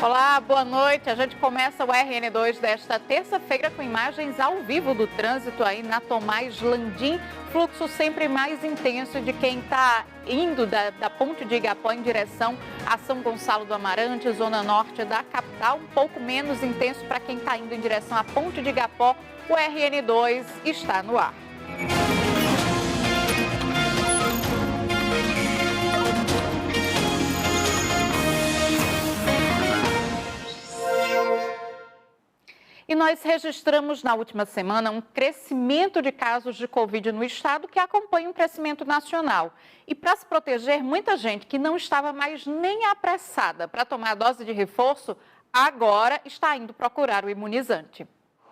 Olá, boa noite. A gente começa o RN2 desta terça-feira com imagens ao vivo do trânsito aí na Tomás Landim. Fluxo sempre mais intenso de quem está indo da ponte de Igapó em direção a São Gonçalo do Amarante, zona norte da capital. Um pouco menos intenso para quem está indo em direção à ponte de Igapó. O RN2 está no ar. E nós registramos na última semana um crescimento de casos de Covid no estado que acompanha um crescimento nacional. E para se proteger, muita gente que não estava mais nem apressada para tomar a dose de reforço, agora está indo procurar o imunizante.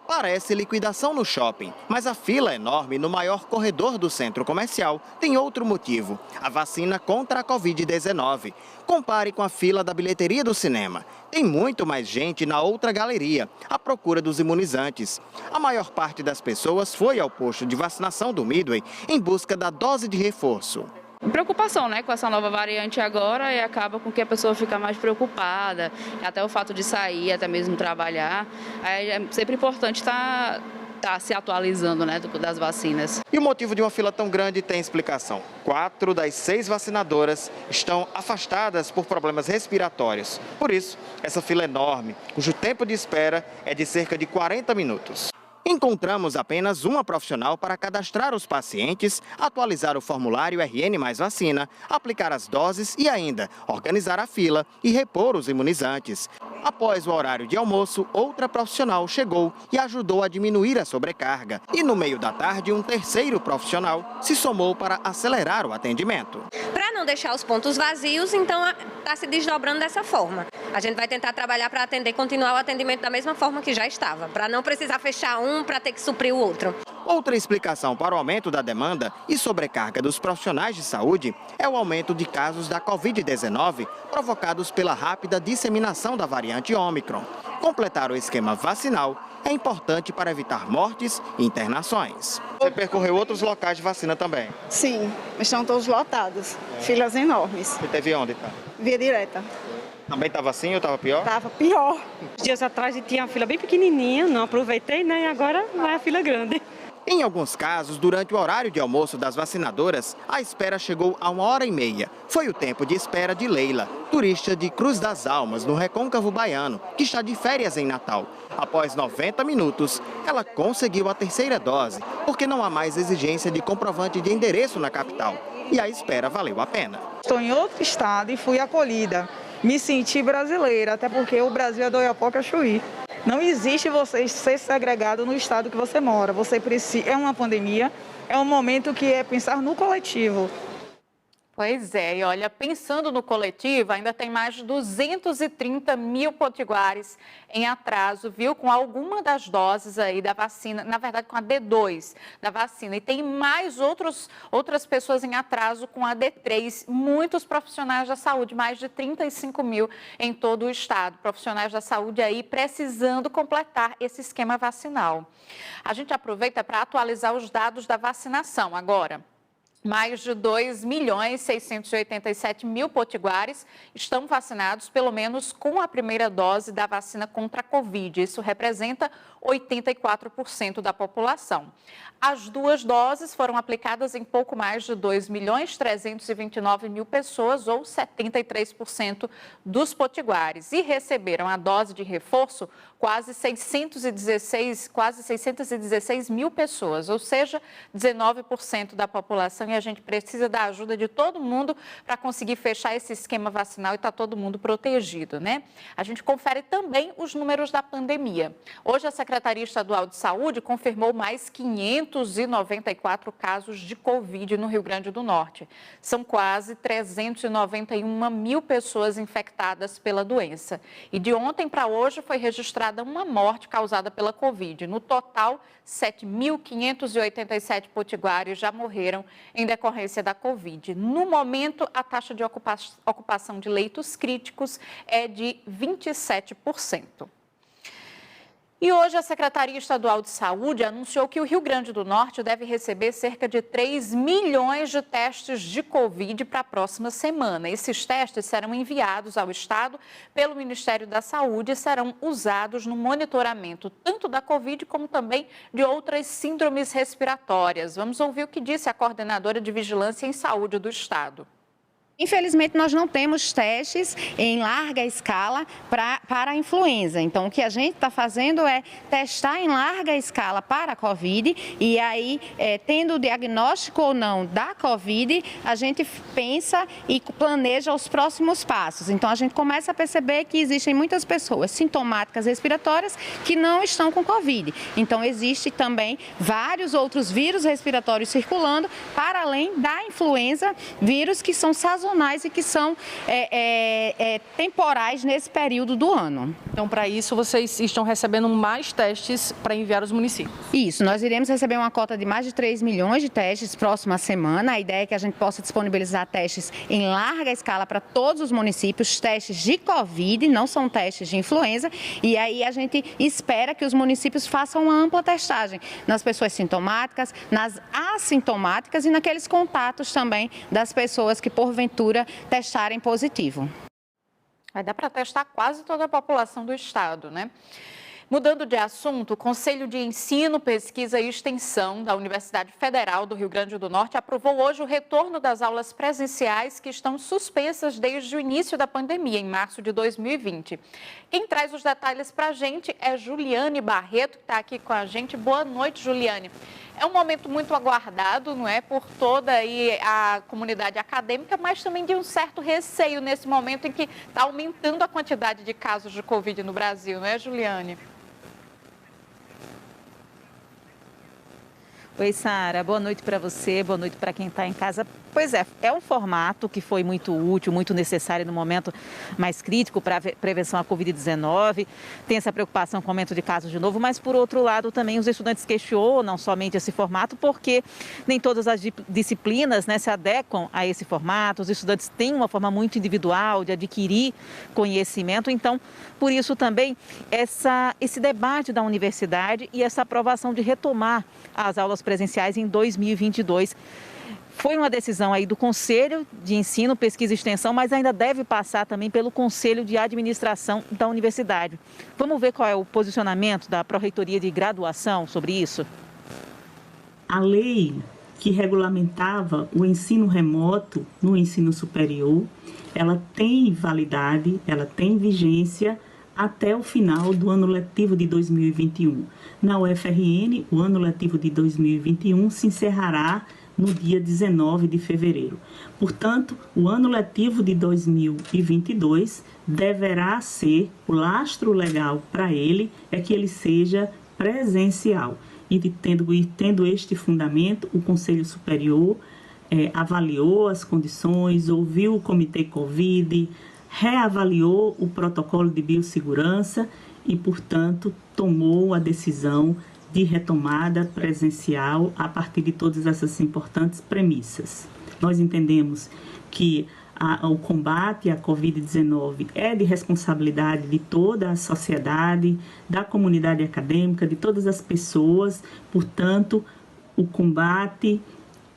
Parece liquidação no shopping, mas a fila enorme no maior corredor do centro comercial tem outro motivo: a vacina contra a Covid-19. Compare com a fila da bilheteria do cinema. Tem muito mais gente na outra galeria, à procura dos imunizantes. A maior parte das pessoas foi ao posto de vacinação do Midway em busca da dose de reforço. Preocupação, né, com essa nova variante agora, e acaba com que a pessoa fica mais preocupada, até o fato de sair, até mesmo trabalhar. É sempre importante estar se atualizando, né, das vacinas. E o motivo de uma fila tão grande tem explicação. 4 das 6 vacinadoras estão afastadas por problemas respiratórios. Por isso, essa fila enorme, cujo tempo de espera é de cerca de 40 minutos. Encontramos apenas uma profissional para cadastrar os pacientes, atualizar o formulário RN mais vacina, aplicar as doses e ainda organizar a fila e repor os imunizantes. Após o horário de almoço, outra profissional chegou e ajudou a diminuir a sobrecarga. E no meio da tarde, um terceiro profissional se somou para acelerar o atendimento. Para não deixar os pontos vazios, então está se desdobrando dessa forma. A gente vai tentar trabalhar para continuar o atendimento da mesma forma que já estava, para não precisar fechar um para ter que suprir o outro. Outra explicação para o aumento da demanda e sobrecarga dos profissionais de saúde é o aumento de casos da Covid-19 provocados pela rápida disseminação da variante Ômicron. Completar o esquema vacinal é importante para evitar mortes e internações. Você percorreu outros locais de vacina também? Sim, estão todos lotados, filas enormes. Você teve onde, tá? Via direta. Também estava assim ou estava pior? Estava pior. Dias atrás tinha uma fila bem pequenininha, não aproveitei, né? E agora vai a fila grande. Em alguns casos, durante o horário de almoço das vacinadoras, a espera chegou a 1h30. Foi o tempo de espera de Leila, turista de Cruz das Almas, no Recôncavo Baiano, que está de férias em Natal. Após 90 minutos, ela conseguiu a terceira dose, porque não há mais exigência de comprovante de endereço na capital. E a espera valeu a pena. Estou em outro estado e fui acolhida. Me senti brasileira, até porque o Brasil é do Oiapoque a Chuí. Não existe você ser segregado no estado que você mora. Você precisa, é uma pandemia, é um momento que é pensar no coletivo. Pois é, e olha, pensando no coletivo, ainda tem mais de 230 mil potiguares em atraso, viu? Com alguma das doses aí da vacina, na verdade com a D2 da vacina. E tem mais outras pessoas em atraso com a D3. Muitos profissionais da saúde, mais de 35 mil em todo o estado. Profissionais da saúde aí precisando completar esse esquema vacinal. A gente aproveita para atualizar os dados da vacinação agora. Mais de 2.687.000 potiguares estão vacinados, pelo menos com a primeira dose da vacina contra a Covid. Isso representa 84% da população. As duas doses foram aplicadas em pouco mais de 2.329.000 pessoas, ou 73% dos potiguares. E receberam a dose de reforço quase 616 mil pessoas, ou seja, 19% da população. E a gente precisa da ajuda de todo mundo para conseguir fechar esse esquema vacinal e estar todo mundo protegido, né? A gente confere também os números da pandemia. Hoje, a Secretaria Estadual de Saúde confirmou mais 594 casos de Covid no Rio Grande do Norte. São quase 391 mil pessoas infectadas pela doença. E de ontem para hoje foi registrada uma morte causada pela Covid. No total, 7.587 potiguares já morreram em decorrência da Covid. No momento, a taxa de ocupação de leitos críticos é de 27%. E hoje a Secretaria Estadual de Saúde anunciou que o Rio Grande do Norte deve receber cerca de 3 milhões de testes de Covid para a próxima semana. Esses testes serão enviados ao estado pelo Ministério da Saúde e serão usados no monitoramento tanto da Covid como também de outras síndromes respiratórias. Vamos ouvir o que disse a coordenadora de Vigilância em Saúde do estado. Infelizmente, nós não temos testes em larga escala para a influenza. Então, o que a gente está fazendo é testar em larga escala para a Covid e aí, tendo o diagnóstico ou não da Covid, a gente pensa e planeja os próximos passos. Então, a gente começa a perceber que existem muitas pessoas sintomáticas respiratórias que não estão com Covid. Então, existe também vários outros vírus respiratórios circulando, para além da influenza, vírus que são sazonais e que são temporais nesse período do ano. Então, para isso, vocês estão recebendo mais testes para enviar aos municípios? Isso, nós iremos receber uma cota de mais de 3 milhões de testes próxima semana. A ideia é que a gente possa disponibilizar testes em larga escala para todos os municípios, testes de Covid, não são testes de influenza. E aí a gente espera que os municípios façam uma ampla testagem nas pessoas sintomáticas, nas assintomáticas e naqueles contatos também das pessoas que, porventura, testarem positivo. Vai dar para testar quase toda a população do estado, né? Mudando de assunto, o Conselho de Ensino, Pesquisa e Extensão da Universidade Federal do Rio Grande do Norte aprovou hoje o retorno das aulas presenciais que estão suspensas desde o início da pandemia, em março de 2020. Quem traz os detalhes para a gente é Juliane Barreto, que está aqui com a gente. Boa noite, Juliane. É um momento muito aguardado, não é, por toda aí a comunidade acadêmica, mas também de um certo receio nesse momento em que está aumentando a quantidade de casos de Covid no Brasil, não é, Juliane? Oi, Sara, boa noite para você, boa noite para quem está em casa. Pois é um formato que foi muito útil, muito necessário no momento mais crítico para a prevenção à Covid-19. Tem essa preocupação com o aumento de casos de novo, mas por outro lado também os estudantes questionam somente esse formato porque nem todas as disciplinas, né, se adequam a esse formato. Os estudantes têm uma forma muito individual de adquirir conhecimento, então por isso também esse debate da universidade e essa aprovação de retomar as aulas presenciais em 2022. Foi uma decisão aí do Conselho de Ensino, Pesquisa e Extensão, mas ainda deve passar também pelo Conselho de Administração da Universidade. Vamos ver qual é o posicionamento da Pró-Reitoria de Graduação sobre isso? A lei que regulamentava o ensino remoto no ensino superior, ela tem validade, ela tem vigência até o final do ano letivo de 2021. Na UFRN, o ano letivo de 2021 se encerrará no dia 19 de fevereiro. Portanto, o ano letivo de 2022 deverá ser, o lastro legal para ele é que ele seja presencial. E tendo este fundamento, o Conselho Superior avaliou as condições, ouviu o Comitê Covid, reavaliou o protocolo de biossegurança e, portanto, tomou a decisão de retomada presencial a partir de todas essas importantes premissas. Nós entendemos que o combate à Covid-19 é de responsabilidade de toda a sociedade, da comunidade acadêmica, de todas as pessoas. Portanto, o combate,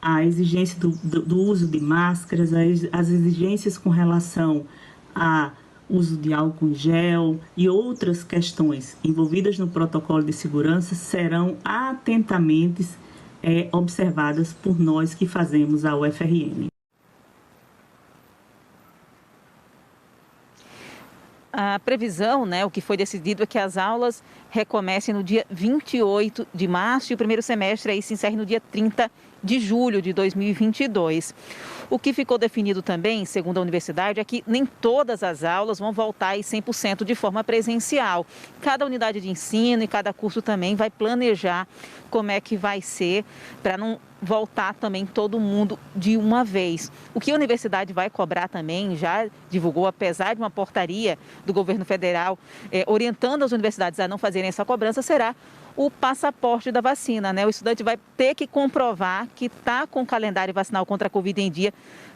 a exigência do uso de máscaras, as exigências com relação a uso de álcool em gel e outras questões envolvidas no protocolo de segurança serão atentamente observadas por nós que fazemos a UFRN. A previsão, né, o que foi decidido é que as aulas recomecem no dia 28 de março e o primeiro semestre aí se encerre no dia 30 de julho de 2022. O que ficou definido também, segundo a universidade, é que nem todas as aulas vão voltar aí 100% de forma presencial. Cada unidade de ensino e cada curso também vai planejar como é que vai ser para não voltar também todo mundo de uma vez. O que a universidade vai cobrar também, já divulgou, apesar de uma portaria do governo federal orientando as universidades a não fazerem essa cobrança, será o passaporte da vacina, né? O estudante vai ter que comprovar que está com o calendário vacinal contra a Covid em dia,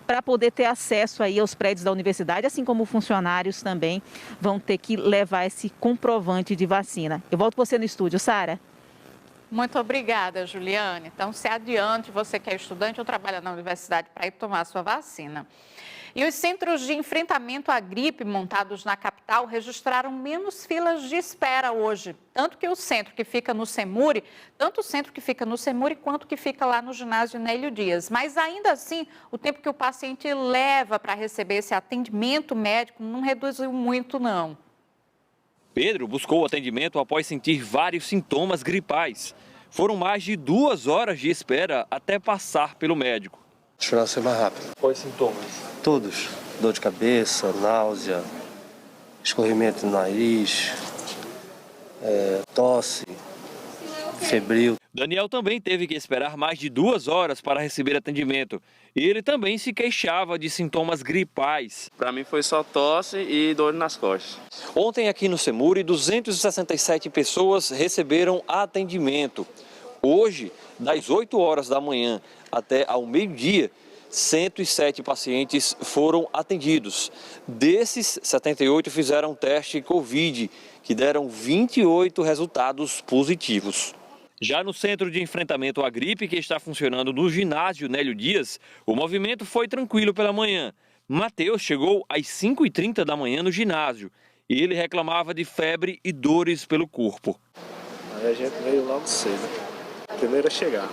para poder ter acesso aí aos prédios da universidade, assim como funcionários também vão ter que levar esse comprovante de vacina. Eu volto com você no estúdio, Sara. Muito obrigada, Juliane. Então, se adiante, você que é estudante ou trabalha na universidade para ir tomar a sua vacina. E os centros de enfrentamento à gripe montados na capital registraram menos filas de espera hoje. Tanto o centro que fica no Semuri quanto o que fica lá no ginásio Nélio Dias. Mas ainda assim, o tempo que o paciente leva para receber esse atendimento médico não reduziu muito, não. Pedro buscou atendimento após sentir vários sintomas gripais. Foram mais de 2 horas de espera até passar pelo médico. Esperar ser mais rápido. Quais sintomas? Todos. Dor de cabeça, náusea, escorrimento no nariz, tosse, febril. Daniel também teve que esperar mais de 2 horas para receber atendimento. Ele também se queixava de sintomas gripais. Para mim foi só tosse e dor nas costas. Ontem aqui no Semuri, 267 pessoas receberam atendimento. Hoje, das 8 horas da manhã até ao meio-dia, 107 pacientes foram atendidos. Desses, 78 fizeram teste Covid, que deram 28 resultados positivos. Já no Centro de Enfrentamento à Gripe, que está funcionando no ginásio Nélio Dias, o movimento foi tranquilo pela manhã. Matheus chegou às 5h30 da manhã no ginásio e ele reclamava de febre e dores pelo corpo. Aí a gente veio logo cedo, primeiro a chegar.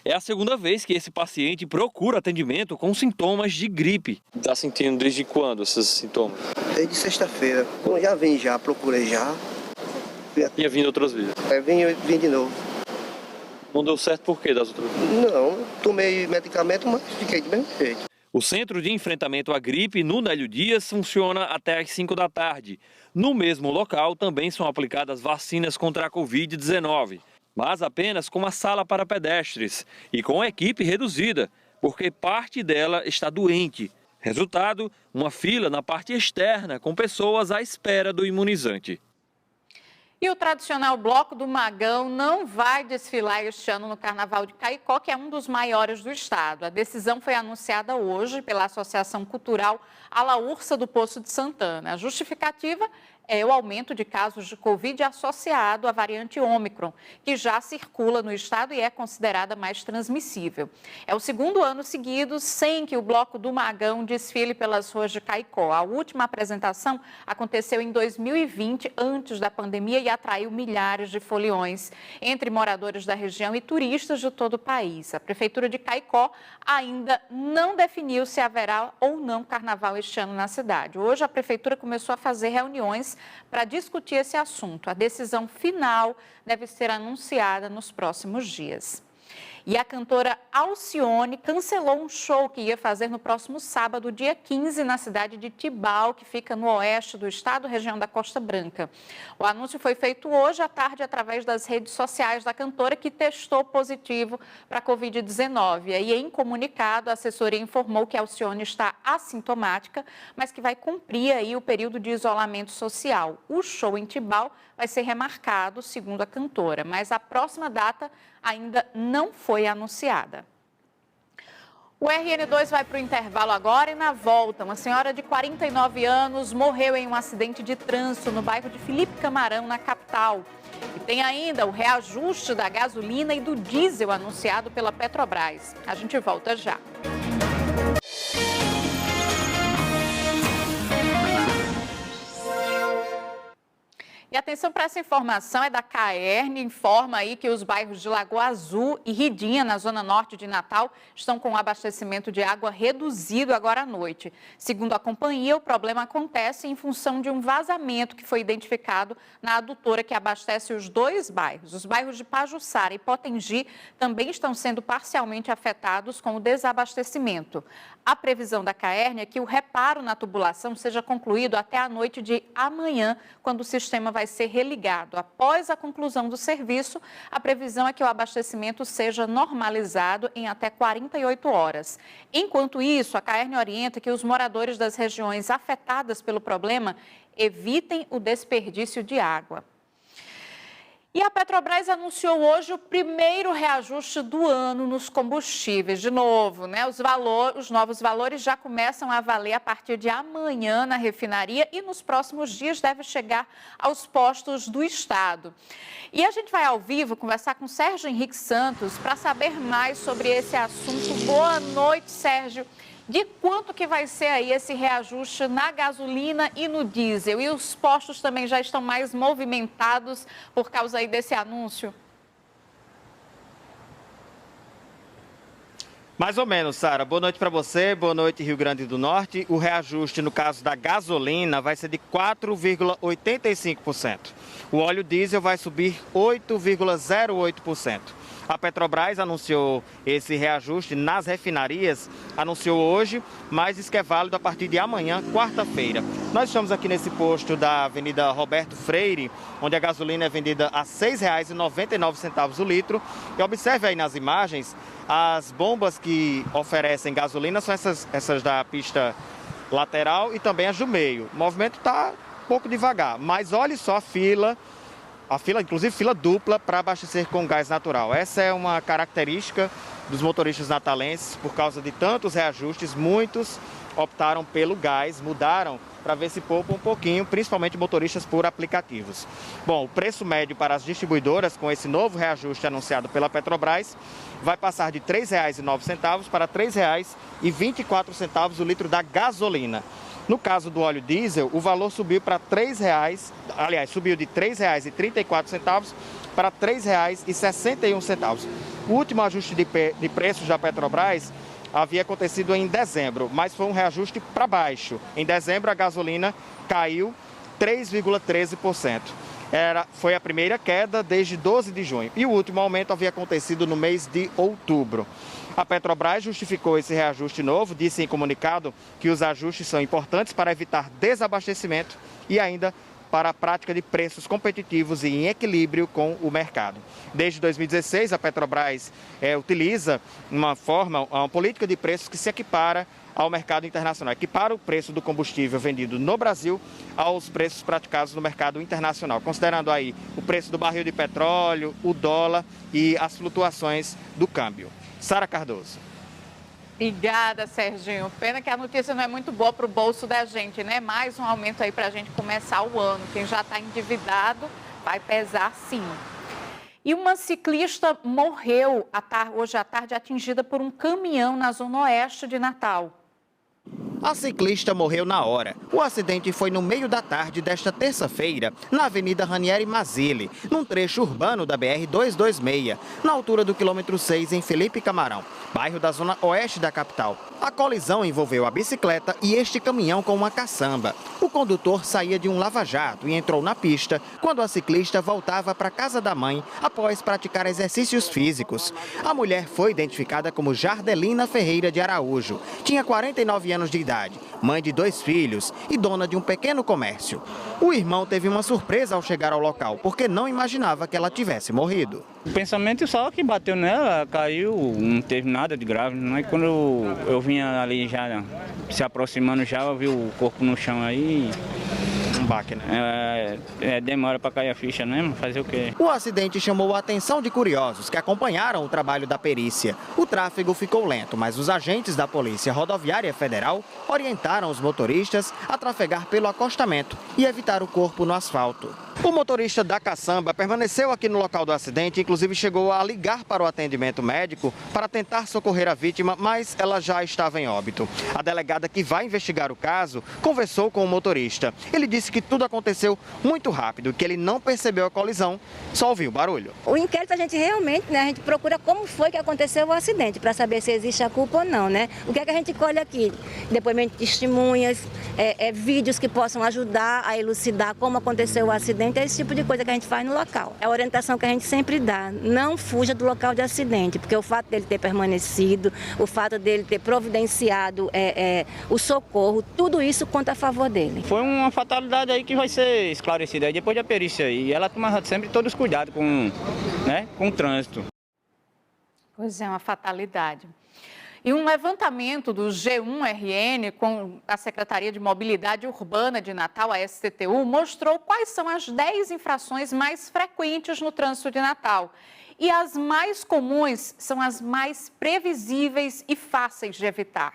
É a segunda vez que esse paciente procura atendimento com sintomas de gripe. Está sentindo desde quando esses sintomas? Desde sexta-feira. Bom, já vim já, procurei já. Tinha vindo outras vezes? Vim de novo. Não deu certo por quê das outras vezes? Não, tomei medicamento, mas fiquei do mesmo jeito. O Centro de Enfrentamento à Gripe no Nélio Dias funciona até às 5 da tarde. No mesmo local também são aplicadas vacinas contra a Covid-19, mas apenas com uma sala para pedestres e com a equipe reduzida, porque parte dela está doente. Resultado, uma fila na parte externa com pessoas à espera do imunizante. E o tradicional Bloco do Magão não vai desfilar este ano no Carnaval de Caicó, que é um dos maiores do estado. A decisão foi anunciada hoje pela Associação Cultural Alaúrça do Poço de Santana. A justificativa é o aumento de casos de Covid associado à variante Ômicron, que já circula no estado e é considerada mais transmissível. É o segundo ano seguido sem que o Bloco do Magão desfile pelas ruas de Caicó. A última apresentação aconteceu em 2020, antes da pandemia, e atraiu milhares de foliões entre moradores da região e turistas de todo o país. A Prefeitura de Caicó ainda não definiu se haverá ou não carnaval este ano na cidade. Hoje, a Prefeitura começou a fazer reuniões para discutir esse assunto. A decisão final deve ser anunciada nos próximos dias. E a cantora Alcione cancelou um show que ia fazer no próximo sábado, dia 15, na cidade de Tibau, que fica no oeste do estado, região da Costa Branca. O anúncio foi feito hoje à tarde através das redes sociais da cantora, que testou positivo para a Covid-19. E em comunicado, a assessoria informou que a Alcione está assintomática, mas que vai cumprir aí o período de isolamento social. O show em Tibau vai ser remarcado, segundo a cantora, mas a próxima data ainda não foi anunciada. O RN2 vai para o intervalo agora e na volta, uma senhora de 49 anos morreu em um acidente de trânsito no bairro de Felipe Camarão, na capital. E tem ainda o reajuste da gasolina e do diesel anunciado pela Petrobras. A gente volta já. E atenção para essa informação, é da Caern, informa aí que os bairros de Lagoa Azul e Ridinha, na zona norte de Natal, estão com o abastecimento de água reduzido agora à noite. Segundo a companhia, o problema acontece em função de um vazamento que foi identificado na adutora que abastece os dois bairros. Os bairros de Pajuçara e Potengi também estão sendo parcialmente afetados com o desabastecimento. A previsão da Caern é que o reparo na tubulação seja concluído até a noite de amanhã, quando o sistema vai ser religado. Após a conclusão do serviço, a previsão é que o abastecimento seja normalizado em até 48 horas. Enquanto isso, a Caern orienta que os moradores das regiões afetadas pelo problema evitem o desperdício de água. E a Petrobras anunciou hoje o primeiro reajuste do ano nos combustíveis. De novo, né? Os novos valores já começam a valer a partir de amanhã na refinaria e nos próximos dias deve chegar aos postos do estado. E a gente vai ao vivo conversar com Sérgio Henrique Santos para saber mais sobre esse assunto. Boa noite, Sérgio. De quanto que vai ser aí esse reajuste na gasolina e no diesel? E os postos também já estão mais movimentados por causa aí desse anúncio? Mais ou menos, Sara. Boa noite para você, boa noite, Rio Grande do Norte. O reajuste, no caso da gasolina, vai ser de 4,85%. O óleo diesel vai subir 8,08%. A Petrobras anunciou esse reajuste nas refinarias, anunciou hoje, mas diz que é válido a partir de amanhã, quarta-feira. Nós estamos aqui nesse posto da Avenida Roberto Freire, onde a gasolina é vendida a R$ 6,99 o litro. E observe aí nas imagens, as bombas que oferecem gasolina são essas da pista lateral e também as do meio. O movimento está um pouco devagar, mas olhe só a fila, inclusive fila dupla para abastecer com gás natural. Essa é uma característica dos motoristas natalenses. Por causa de tantos reajustes, muitos optaram pelo gás, mudaram para ver se poupam um pouquinho, principalmente motoristas por aplicativos. Bom, o preço médio para as distribuidoras com esse novo reajuste anunciado pela Petrobras vai passar de R$ 3,09 para R$ 3,24 o litro da gasolina. No caso do óleo diesel, o valor subiu para R$ 3,00, aliás, subiu de R$ 3,34 para R$ 3,61. O último ajuste de preços da Petrobras havia acontecido em dezembro, mas foi um reajuste para baixo. Em dezembro, a gasolina caiu 3,13%. Foi a primeira queda desde 12 de junho. E o último aumento havia acontecido no mês de outubro. A Petrobras justificou esse reajuste novo, disse em comunicado que os ajustes são importantes para evitar desabastecimento e ainda para a prática de preços competitivos e em equilíbrio com o mercado. Desde 2016, a Petrobras utiliza uma política de preços que se equipara ao mercado internacional, equipara o preço do combustível vendido no Brasil aos preços praticados no mercado internacional, considerando aí o preço do barril de petróleo, o dólar e as flutuações do câmbio. Sara Cardoso. Obrigada, Serginho. Pena que a notícia não é muito boa para o bolso da gente, né? Mais um aumento aí para a gente começar o ano. Quem já está endividado vai pesar sim. E uma ciclista morreu hoje à tarde atingida por um caminhão na zona oeste de Natal. A ciclista morreu na hora. O acidente foi no meio da tarde desta terça-feira, na Avenida Ranieri Mazzilli, num trecho urbano da BR-226, na altura do quilômetro 6, em Felipe Camarão, bairro da zona oeste da capital. A colisão envolveu a bicicleta e este caminhão com uma caçamba. O condutor saía de um lava-jato e entrou na pista quando a ciclista voltava para a casa da mãe após praticar exercícios físicos. A mulher foi identificada como Jardelina Ferreira de Araújo. Tinha 49 anos de idade, mãe de 2 filhos e dona de um pequeno comércio. O irmão teve uma surpresa ao chegar ao local, porque não imaginava que ela tivesse morrido. O pensamento só que bateu nela, caiu, não teve nada de grave. Mas quando eu vinha ali já se aproximando, já eu vi o corpo no chão aí. Um baque, né? Demora para cair a ficha, né? Fazer o quê? O acidente chamou a atenção de curiosos que acompanharam o trabalho da perícia. O tráfego ficou lento, mas os agentes da Polícia Rodoviária Federal orientaram os motoristas a trafegar pelo acostamento e evitar o corpo no asfalto. O motorista da caçamba permaneceu aqui no local do acidente, inclusive chegou a ligar para o atendimento médico para tentar socorrer a vítima, mas ela já estava em óbito. A delegada que vai investigar o caso conversou com o motorista. Ele disse que tudo aconteceu muito rápido, que ele não percebeu a colisão, só ouviu o barulho. O inquérito a gente realmente, né, a gente procura como foi que aconteceu o acidente, para saber se existe a culpa ou não, né? O que é que a gente colhe aqui? Depoimento de testemunhas, vídeos que possam ajudar a elucidar como aconteceu o acidente, é esse tipo de coisa que a gente faz no local. É a orientação que a gente sempre dá, não fuja do local de acidente, porque o fato dele ter permanecido, o fato dele ter providenciado o socorro, tudo isso conta a favor dele. Foi uma fatalidade aí que vai ser esclarecida aí depois da perícia aí. E ela toma sempre todos os cuidados com o trânsito. Pois é, uma fatalidade. E um levantamento do G1RN com a Secretaria de Mobilidade Urbana de Natal, a STTU, mostrou quais são as 10 infrações mais frequentes no trânsito de Natal. E as mais comuns são as mais previsíveis e fáceis de evitar.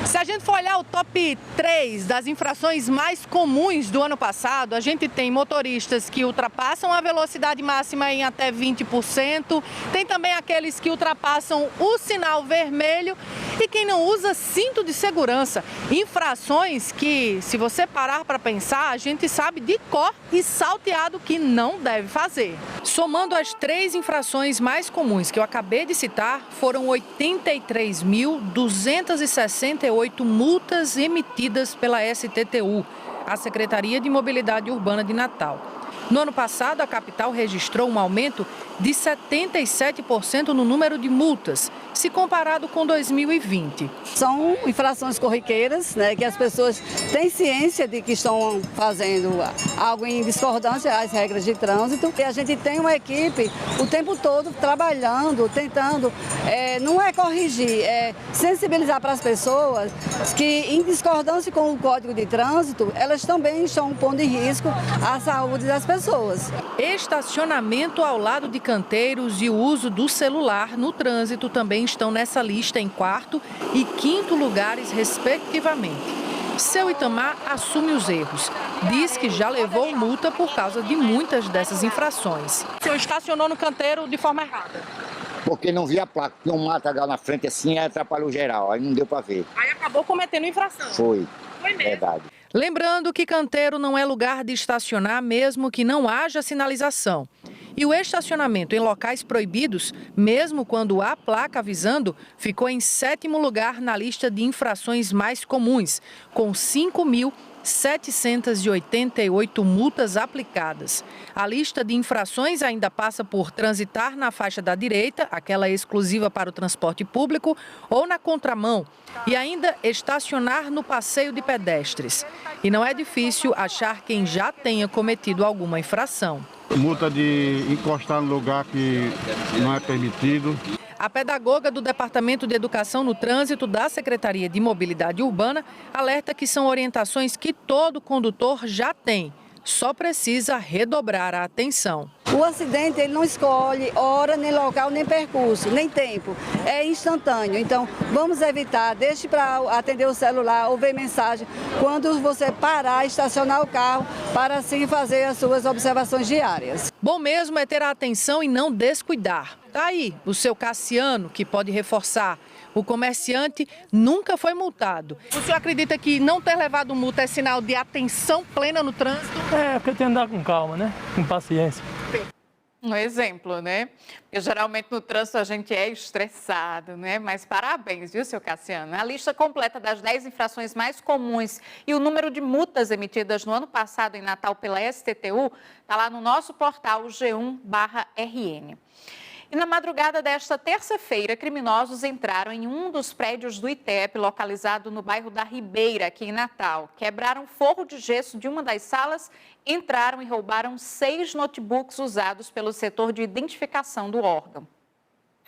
Se a gente for olhar o top 3 das infrações mais comuns do ano passado, a gente tem motoristas que ultrapassam a velocidade máxima em até 20%, tem também aqueles que ultrapassam o sinal vermelho e quem não usa cinto de segurança. Infrações que, se você parar para pensar, a gente sabe de cor e salteado que não deve fazer. Somando as 3 infrações mais comuns que eu acabei de citar, foram 83.268 multas emitidas pela STTU, a Secretaria de Mobilidade Urbana de Natal. No ano passado, a capital registrou um aumento de 77% no número de multas, se comparado com 2020. São infrações corriqueiras, né, que as pessoas têm ciência de que estão fazendo algo em discordância às regras de trânsito. E a gente tem uma equipe o tempo todo trabalhando, tentando, não é corrigir, é sensibilizar para as pessoas que, em discordância com o Código de Trânsito, elas também estão pondo em risco a saúde das pessoas. Estacionamento ao lado de canteiros e o uso do celular no trânsito também estão nessa lista em 4º e 5º lugares, respectivamente. Seu Itamar assume os erros. Diz que já levou multa por causa de muitas dessas infrações. O senhor estacionou no canteiro de forma errada? Porque não vi a placa, tinha um matagal na frente assim, aí atrapalhou geral, aí não deu para ver. Aí acabou cometendo infração? Foi mesmo? Verdade. Lembrando que canteiro não é lugar de estacionar mesmo que não haja sinalização. E o estacionamento em locais proibidos, mesmo quando há placa avisando, ficou em 7º lugar na lista de infrações mais comuns, com 5.788 multas aplicadas. A lista de infrações ainda passa por transitar na faixa da direita, aquela exclusiva para o transporte público, ou na contramão, e ainda estacionar no passeio de pedestres. E não é difícil achar quem já tenha cometido alguma infração. Multa de encostar no lugar que não é permitido. A pedagoga do Departamento de Educação no Trânsito da Secretaria de Mobilidade Urbana alerta que são orientações que todo condutor já tem. Só precisa redobrar a atenção. O acidente ele não escolhe hora, nem local, nem percurso, nem tempo. É instantâneo. Então, vamos evitar, deixe para atender o celular ou ver mensagem quando você parar, estacionar o carro, para assim fazer as suas observações diárias. Bom mesmo é ter a atenção e não descuidar. Tá aí o seu Cassiano, que pode reforçar. O comerciante nunca foi multado. O senhor acredita que não ter levado multa é sinal de atenção plena no trânsito? É, porque tem que andar com calma, né? Com paciência. Um exemplo, né? Porque geralmente no trânsito a gente é estressado, né? Mas parabéns, viu, seu Cassiano? A lista completa das 10 infrações mais comuns e o número de multas emitidas no ano passado em Natal pela STTU está lá no nosso portal G1/RN. E na madrugada desta terça-feira, criminosos entraram em um dos prédios do ITEP, localizado no bairro da Ribeira, aqui em Natal. Quebraram forro de gesso de uma das salas, entraram e roubaram 6 notebooks usados pelo setor de identificação do órgão.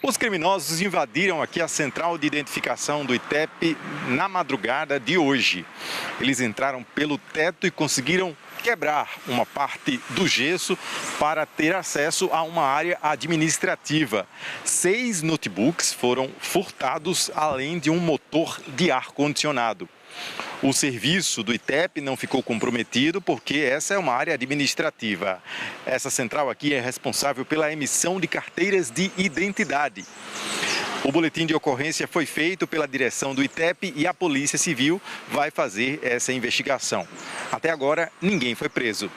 Os criminosos invadiram aqui a central de identificação do ITEP na madrugada de hoje. Eles entraram pelo teto e conseguiram quebrar uma parte do gesso para ter acesso a uma área administrativa. 6 notebooks foram furtados, além de um motor de ar-condicionado. O serviço do ITEP não ficou comprometido porque essa é uma área administrativa. Essa central aqui é responsável pela emissão de carteiras de identidade. O boletim de ocorrência foi feito pela direção do ITEP e a Polícia Civil vai fazer essa investigação. Até agora, ninguém foi preso.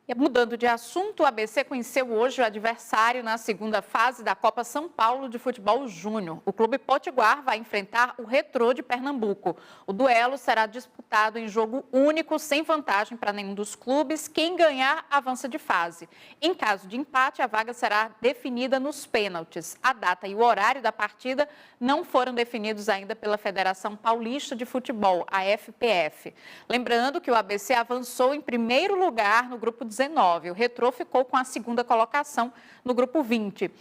E mudando de assunto, o ABC conheceu hoje o adversário na segunda fase da Copa São Paulo de Futebol Júnior. O Clube Potiguar vai enfrentar o Retrô de Pernambuco. O duelo será disputado em jogo único, sem vantagem para nenhum dos clubes. Quem ganhar, avança de fase. Em caso de empate, a vaga será definida nos pênaltis. A data e o horário da partida não foram definidos ainda pela Federação Paulista de Futebol, a FPF. Lembrando que o ABC avançou em primeiro lugar no grupo de 19. O Retrô ficou com a segunda colocação no grupo 20.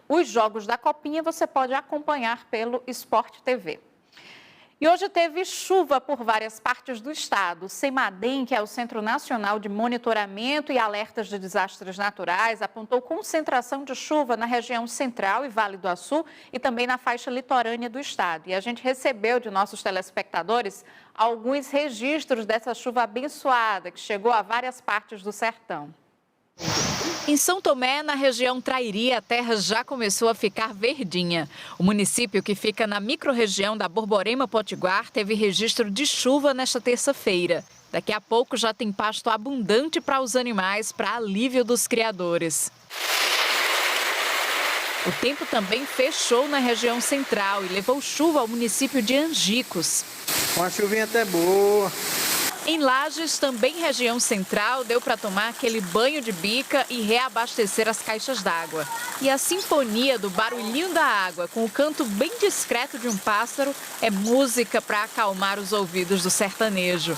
Os jogos da Copinha você pode acompanhar pelo Sport TV. E hoje teve chuva por várias partes do estado. O CEMADEM, que é o Centro Nacional de Monitoramento e Alertas de Desastres Naturais, apontou concentração de chuva na região central e Vale do Açu e também na faixa litorânea do estado. E a gente recebeu de nossos telespectadores alguns registros dessa chuva abençoada que chegou a várias partes do sertão. Em São Tomé, na região Trairi, a terra já começou a ficar verdinha. O município, que fica na microrregião da Borborema-Potiguar, teve registro de chuva nesta terça-feira. Daqui a pouco já tem pasto abundante para os animais, para alívio dos criadores. O tempo também fechou na região central e levou chuva ao município de Angicos. Uma chuvinha até boa. Em Lages, também região central, deu para tomar aquele banho de bica e reabastecer as caixas d'água. E a sinfonia do barulhinho da água, com o canto bem discreto de um pássaro, é música para acalmar os ouvidos do sertanejo.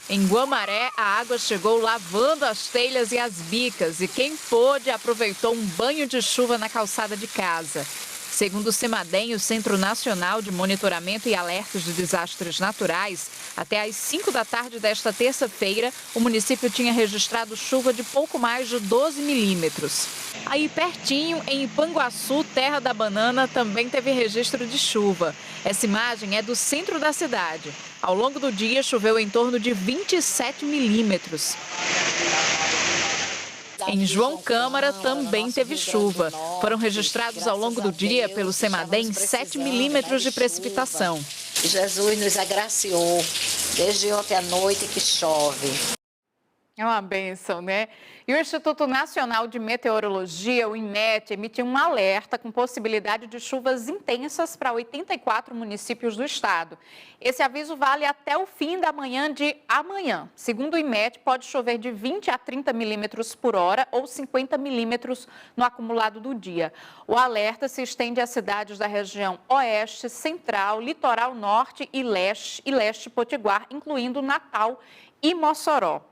Em Guamaré, a água chegou lavando as telhas e as bicas e quem pôde aproveitou um banho de chuva na calçada de casa. Segundo o CEMADEM, o Centro Nacional de Monitoramento e Alertas de Desastres Naturais, até às 5 da tarde desta terça-feira, o município tinha registrado chuva de pouco mais de 12 milímetros. Aí pertinho, em Ipanguaçu, terra da banana, também teve registro de chuva. Essa imagem é do centro da cidade. Ao longo do dia, choveu em torno de 27 milímetros. Em João Câmara também teve chuva. Foram registrados ao longo do dia pelo CEMADEM 7 milímetros de precipitação. Jesus nos agraciou desde ontem à noite que chove. É uma bênção, né? E o Instituto Nacional de Meteorologia, o INMET, emitiu um alerta com possibilidade de chuvas intensas para 84 municípios do estado. Esse aviso vale até o fim da manhã de amanhã. Segundo o INMET, pode chover de 20 a 30 milímetros por hora ou 50 milímetros no acumulado do dia. O alerta se estende às cidades da região oeste, central, litoral norte e leste potiguar, incluindo Natal e Mossoró.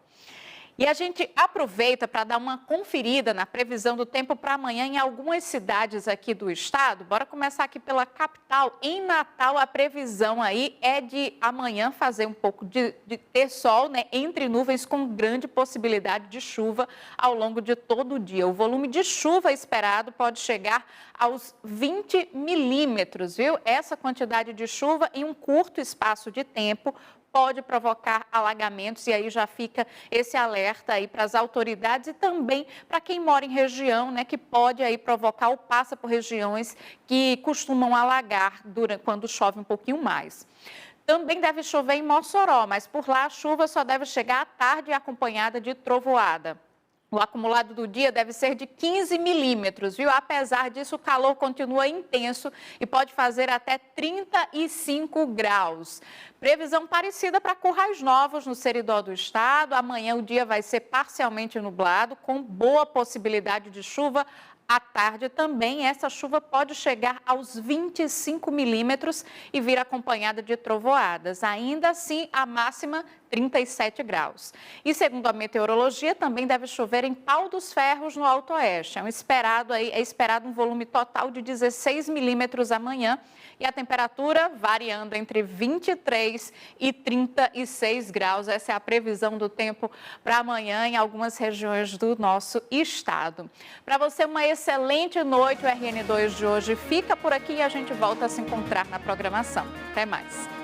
E a gente aproveita para dar uma conferida na previsão do tempo para amanhã em algumas cidades aqui do estado. Bora começar aqui pela capital. Em Natal, a previsão aí é de amanhã fazer um pouco de ter sol, né, entre nuvens com grande possibilidade de chuva ao longo de todo o dia. O volume de chuva esperado pode chegar aos 20 milímetros, viu? Essa quantidade de chuva em um curto espaço de tempo pode provocar alagamentos e aí já fica esse alerta aí para as autoridades e também para quem mora em região, né, que pode aí provocar ou passa por regiões que costumam alagar quando chove um pouquinho mais. Também deve chover em Mossoró, mas por lá a chuva só deve chegar à tarde acompanhada de trovoada. O acumulado do dia deve ser de 15 milímetros, viu? Apesar disso, o calor continua intenso e pode fazer até 35 graus. Previsão parecida para Currais Novos, no Seridó do estado. Amanhã o dia vai ser parcialmente nublado, com boa possibilidade de chuva. À tarde também, essa chuva pode chegar aos 25 milímetros e vir acompanhada de trovoadas. Ainda assim, a máxima 37 graus. E segundo a meteorologia, também deve chover em Pau dos Ferros, no Alto Oeste. É esperado um volume total de 16 milímetros amanhã e a temperatura variando entre 23 e 36 graus. Essa é a previsão do tempo para amanhã em algumas regiões do nosso estado. Para você, uma excelente noite. O RN2 de hoje fica por aqui e a gente volta a se encontrar na programação. Até mais.